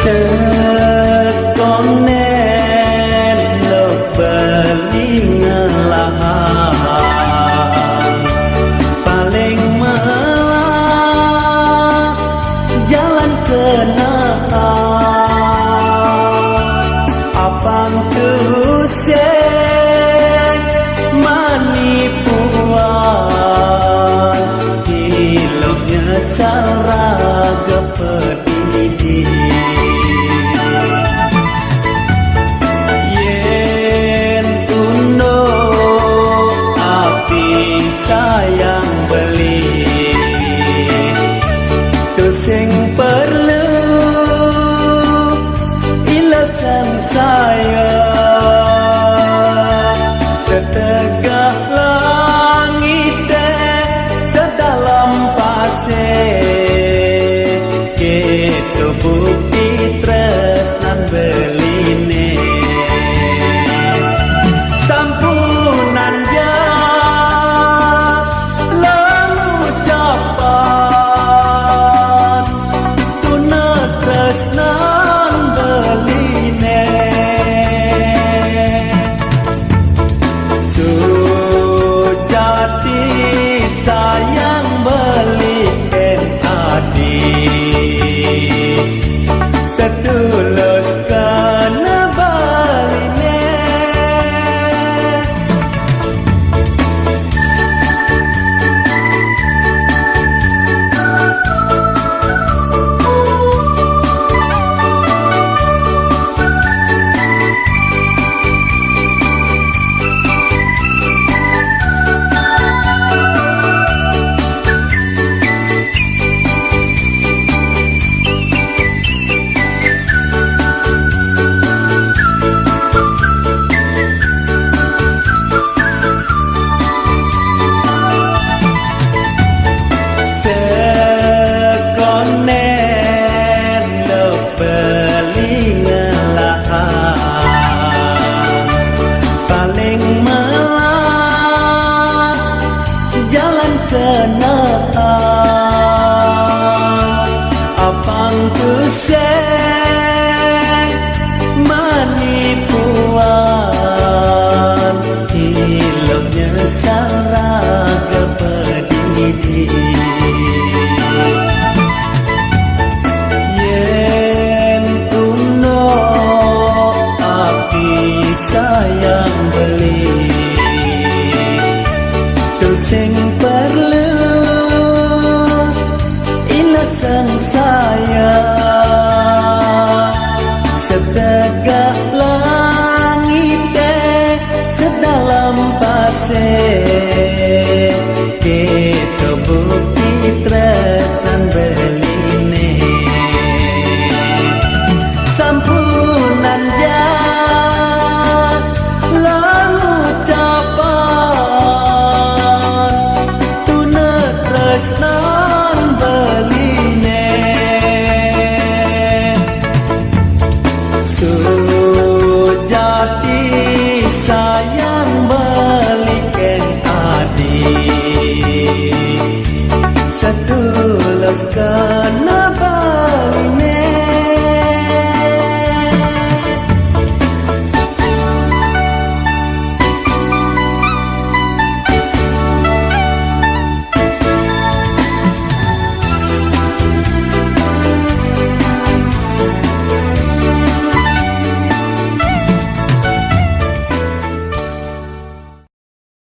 Sekonen lebelingelahan paling melah jalan kenaan apang tuseng manipuan hilangnya cara kepedidi yen tuno api sayang beli tuseng perlu ilasan saya setegah langit sedalam pasir gitu bukti tresnan beline sampunan ja lalu capat tuna tresnan beline sujati sayang belikan adik sedulur kena baline kenaan apang